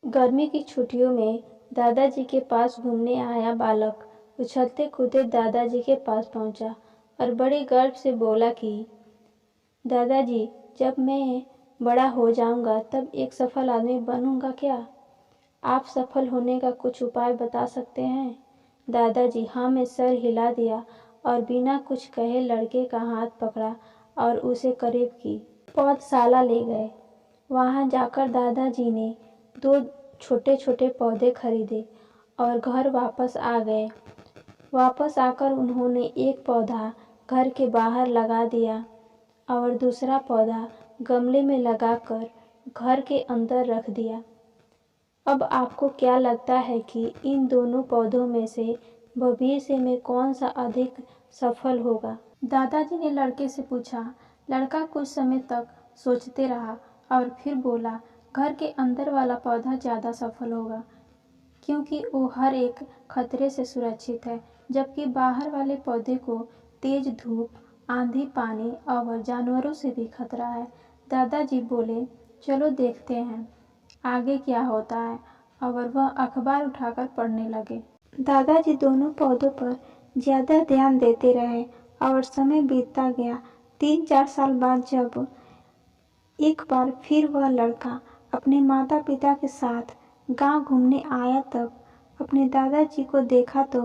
गर्मी की छुट्टियों में दादाजी के पास घूमने आया बालक उछलते कूदते दादाजी के पास पहुंचा और बड़े गर्व से बोला कि दादाजी, जब मैं बड़ा हो जाऊंगा तब एक सफल आदमी बनूंगा क्या? आप सफल होने का कुछ उपाय बता सकते हैं? दादाजी हाँ में सर हिला दिया और बिना कुछ कहे लड़के का हाथ पकड़ा और उसे करीब की पौधशाला ले गए। वहां जाकर दादाजी ने 2 छोटे छोटे पौधे खरीदे और घर वापस आ गए। वापस आकर उन्होंने एक पौधा घर के बाहर लगा दिया और दूसरा पौधा गमले में लगाकर घर के अंदर रख दिया। अब आपको क्या लगता है कि इन दोनों पौधों में से भविष्य में कौन सा अधिक सफल होगा? दादाजी ने लड़के से पूछा। लड़का कुछ समय तक सोचते रहा और फिर बोला, घर के अंदर वाला पौधा ज़्यादा सफल होगा, क्योंकि वो हर एक खतरे से सुरक्षित है, जबकि बाहर वाले पौधे को तेज धूप, आंधी, पानी और जानवरों से भी खतरा है। दादाजी बोले, चलो देखते हैं आगे क्या होता है, और वह अखबार उठाकर पढ़ने लगे। दादाजी दोनों पौधों पर ज़्यादा ध्यान देते रहे और समय बीतता गया। 3-4 साल बाद जब एक बार फिर वह लड़का अपने माता पिता के साथ गांव घूमने आया, तब अपने दादाजी को देखा तो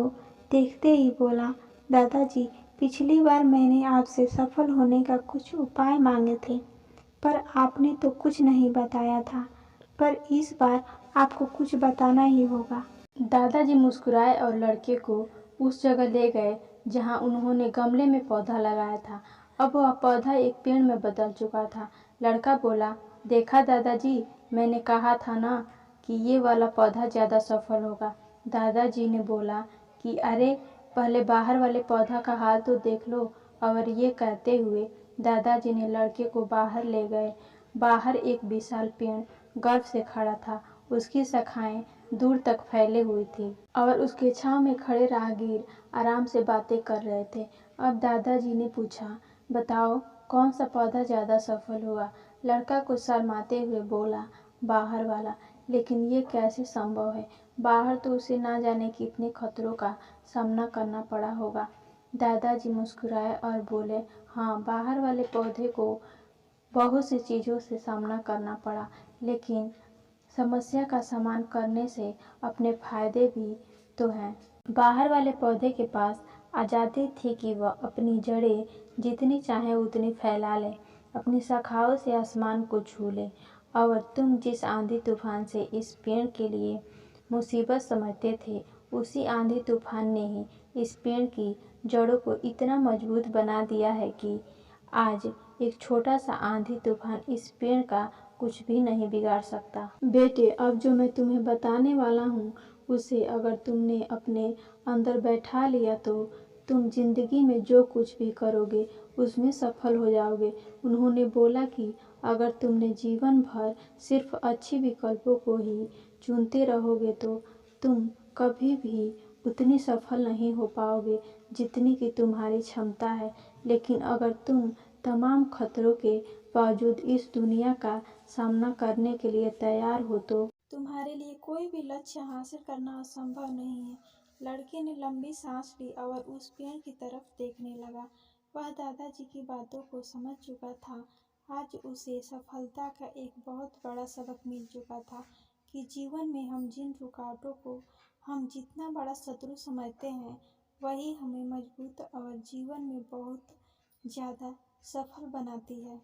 देखते ही बोला, दादाजी, पिछली बार मैंने आपसे सफल होने का कुछ उपाय मांगे थे, पर आपने तो कुछ नहीं बताया था, पर इस बार आपको कुछ बताना ही होगा। दादाजी मुस्कुराए और लड़के को उस जगह ले गए जहां उन्होंने गमले में पौधा लगाया था। अब वह पौधा एक पेड़ में बदल चुका था। लड़का बोला, देखा दादाजी, मैंने कहा था ना कि ये वाला पौधा ज़्यादा सफल होगा। दादाजी ने बोला कि अरे, पहले बाहर वाले पौधा का हाल तो देख लो। और ये कहते हुए दादाजी ने लड़के को बाहर ले गए। बाहर एक विशाल पेड़ गर्व से खड़ा था। उसकी शाखाएं दूर तक फैले हुई थी और उसके छांव में खड़े राहगीर आराम से बातें कर रहे थे। अब दादाजी ने पूछा, बताओ कौन सा पौधा ज़्यादा सफल हुआ? लड़का कुछ शर्माते हुए बोला, बाहर वाला। लेकिन ये कैसे संभव है? बाहर तो उसे ना जाने कितने खतरों का सामना करना पड़ा होगा। दादाजी मुस्कुराए और बोले, हाँ, बाहर वाले पौधे को बहुत सी चीज़ों से सामना करना पड़ा, लेकिन समस्या का सामना करने से अपने फायदे भी तो हैं। बाहर वाले पौधे के पास आज़ादी थी कि वह अपनी जड़ें जितनी चाहे उतनी फैला ले, अपनी शाखाओं से आसमान को छू ले। और तुम जिस आंधी तूफान से इस पेड़ के लिए मुसीबत समझते थे, उसी आंधी तूफान ने ही इस पेड़ की जड़ों को इतना मजबूत बना दिया है कि आज एक छोटा सा आंधी तूफान इस पेड़ का कुछ भी नहीं बिगाड़ सकता। बेटे, अब जो मैं तुम्हें बताने वाला हूँ, उसे अगर तुमने अपने अंदर बैठा लिया तो तुम जिंदगी में जो कुछ भी करोगे उसमें सफल हो जाओगे। उन्होंने बोला कि अगर तुमने जीवन भर सिर्फ अच्छी विकल्पों को ही चुनते रहोगे तो तुम कभी भी उतनी सफल नहीं हो पाओगे जितनी कि तुम्हारी क्षमता है। लेकिन अगर तुम तमाम खतरों के बावजूद इस दुनिया का सामना करने के लिए तैयार हो तो तुम्हारे लिए कोई भी लक्ष्य हासिल करना असंभव नहीं है। लड़के ने लंबी सांस ली और उस पेड़ की तरफ देखने लगा। वह दादाजी की बातों को समझ चुका था। आज उसे सफलता का एक बहुत बड़ा सबक मिल चुका था कि जीवन में हम जिन रुकावटों को हम जितना बड़ा शत्रु समझते हैं, वही हमें मजबूत और जीवन में बहुत ज़्यादा सफल बनाती है।